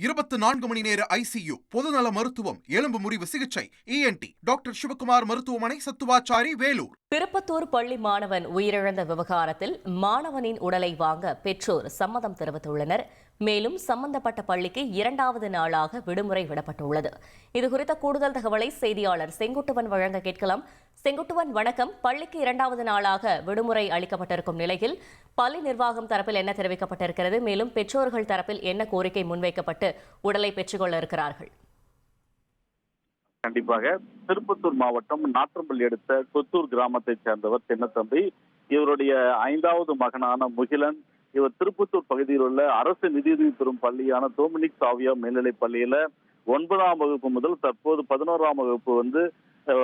24 மணி நேர ஐசியு, பொதுநல மருத்துவம், எலும்பு முறிவு சிகிச்சை, ENT டாக்டர் சிவகுமார் மருத்துவமனை, சத்துவாச்சாரி, வேலூர். திருப்பத்தூர் பள்ளி மாணவன் உயிரிழந்த விவகாரத்தில் மாணவனின் உடலை வாங்க பெற்றோர் சம்மதம் தெரிவித்துள்ளனர். மேலும் சம்பந்தப்பட்ட பள்ளிக்கு 2வது நாளாக விடுமுறை விடப்பட்டுள்ளது. இதுகுறித்த கூடுதல் தகவலை செய்தியாளர் செங்குட்டுவன் வழங்க கேட்கலாம். செங்குட்டுவன், வணக்கம். பள்ளிக்கு 2வது நாளாக விடுமுறை அளிக்கப்பட்டிருக்கும் நிலையில் பள்ளி நிர்வாகம் தரப்பில் என்ன தெரிவிக்கப்பட்டிருக்கிறது? மேலும் பெற்றோர்கள் தரப்பில் என்ன கோரிக்கை முன்வைக்கப்பட்டு உடலை பெற்றுக்கொள்ள இருக்கிறார்கள்? கண்டிப்பாக திருப்பத்தூர் மாவட்டம் நாற்றம்பள்ளி அடுத்த கொத்தூர் கிராமத்தைச் சேர்ந்தவர் சின்னத்தம்பி. இவருடைய 5வது மகனான முகிலன் இவர் திருப்பத்தூர் பகுதியில் உள்ள அரசு நிதியுதவி பெறும் பள்ளியான டொமினிக் சாவியா மேல்நிலைப் பள்ளியில 9ஆம் வகுப்பு முதல் தற்போது 11ஆம்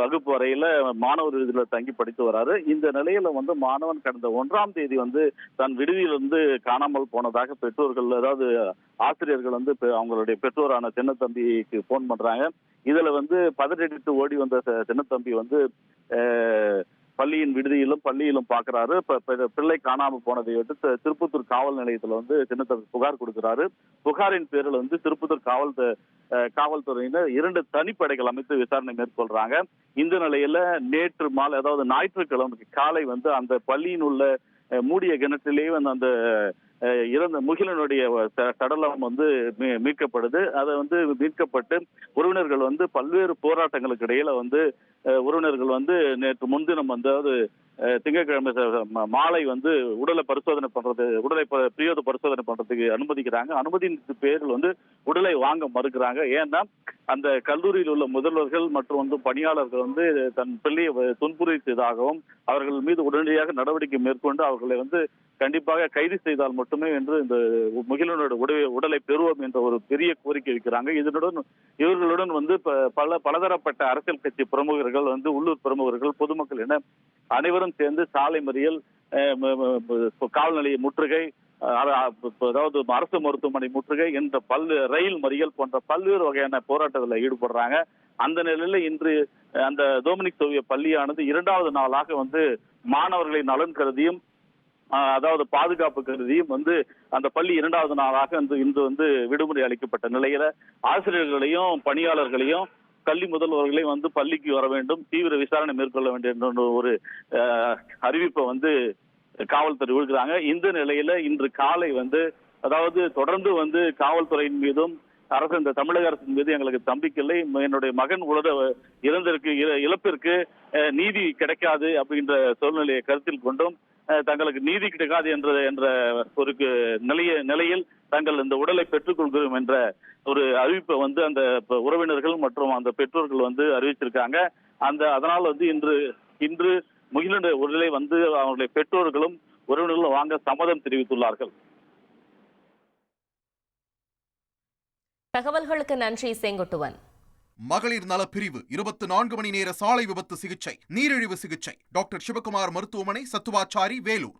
வகுப்பு வரையில மாணவர் விடுதியில் தங்கி படித்து வராரு. இந்த நிலையில மாணவன் கடந்த 1ஆம் தேதி தன் விடுதியிலிருந்து காணாமல் போனதாக பெற்றோர்கள், அதாவது ஆசிரியர்கள் அவங்களுடைய பெற்றோரான சின்னத்தம்பிக்கு போன் பண்றாங்க. இதுல பதறிட்டு ஓடி வந்த சின்னத்தம்பி பள்ளியின் விடுதியிலும் பள்ளியிலும் பாக்குறாரு. பிள்ளை காணாமல் போனதை அடுத்து திருப்பத்தூர் காவல் நிலையத்துல சின்னத்தம்பி புகார் கொடுக்கிறாரு. புகாரின் பேரில் திருப்பத்தூர் காவல்துறையினர் 2 தனிப்படைகள் அமைத்து விசாரணை மேற்கொள்றாங்க. இந்த நிலையில நேற்று மாலை, அதாவது ஞாயிற்றுக்கிழமை காலை அந்த பள்ளியின் உள்ள மூடிய கிணற்றிலேயே அந்த இறந்த முகிலனுடைய சடலம் மீட்கப்படுது. அதை மீட்கப்பட்டு உறவினர்கள் பல்வேறு போராட்டங்களுக்கு இடையில உறவினர்கள் நேற்று முன்தினம் அதாவது திங்கட்கிழமை மாலை உடலை பரிசோதனை பண்றது, உடலை பிரயோத பரிசோதனை பண்றதுக்கு அனுமதிக்கிறாங்க. அனுமதியின் பேரில் உடலை வாங்க மறுக்கிறாங்க. ஏன்னா அந்த கல்லூரியில் உள்ள முதல்வர்கள் மற்றும் பணியாளர்கள் தன் பிள்ளையை துன்புறுத்தியதாகவும் அவர்கள் மீது உடனடியாக நடவடிக்கை மேற்கொண்டு அவர்களை கண்டிப்பாக கைது செய்தால் மட்டுமே என்று இந்த முகிலனோட உடலை பெறுவோம் என்ற ஒரு பெரிய கோரிக்கை வைக்கிறாங்க. இவர்களுடன் பலதரப்பட்ட அரசியல் கட்சி பிரமுகர்கள், உள்ளூர் பிரமுகர்கள், பொதுமக்கள் என அனைவரும் சேர்ந்து சாலை மறியல், காவல் நிலைய முற்றுகை, அதாவது அரசு மருத்துவமனை முற்றுகை என்ற ரயில் மறியல் போன்ற பல்வேறு வகையான போராட்டத்தில் ஈடுபடுறாங்க. அந்த நிலையில இன்று அந்த டொமினிக் சாவியா பள்ளியானது 2வது நாளாக மாணவர்களின் நலன் கருதியும், அதாவது பாதுகாப்பு கருதியும் அந்த பள்ளி 2வது நாளாக இன்று விடுமுறை அளிக்கப்பட்ட நிலையில ஆசிரியர்களையும் பணியாளர்களையும் கல்வி முதல்வர்களையும் பள்ளிக்கு வர வேண்டும், தீவிர விசாரணை மேற்கொள்ள வேண்டும் என்ற ஒரு அறிவிப்பை காவல்துறை விடுக்கிறாங்க. இந்த நிலையில இன்று காலை அதாவது தொடர்ந்து காவல்துறையின் மீதும் இந்த தமிழக அரசின் மீது எங்களுக்கு நம்பிக்கை இல்லை, என்னுடைய மகன் இழப்பிற்கு நீதி கிடைக்காது அப்படின்ற சூழ்நிலையை கருத்தில் கொண்டும் தங்களுக்கு நீதி கிடைக்காது என்ற ஒரு நிலையில் தங்கள் இந்த உடலை பெற்றுக் கொள்கிறோம் என்ற ஒரு அறிவிப்பை அந்த உறவினர்கள் மற்றும் அந்த பெற்றோர்கள் அறிவிச்சிருக்காங்க. அதனால் இன்று முகிலனுடைய உடலை அவர்களுடைய பெற்றோர்களும் உறவினர்களும் வாங்க சம்மதம் தெரிவித்துள்ளார்கள். தகவல்களுக்கு நன்றி செங்குட்டுவன். மகளிர் நல பிரிவு 24 மணி நேர சாலை விபத்து சிகிச்சை, நீரிழிவு சிகிச்சை, டாக்டர் சிவகுமார் மருத்துவமனை, சத்துவாச்சாரி, வேலூர்.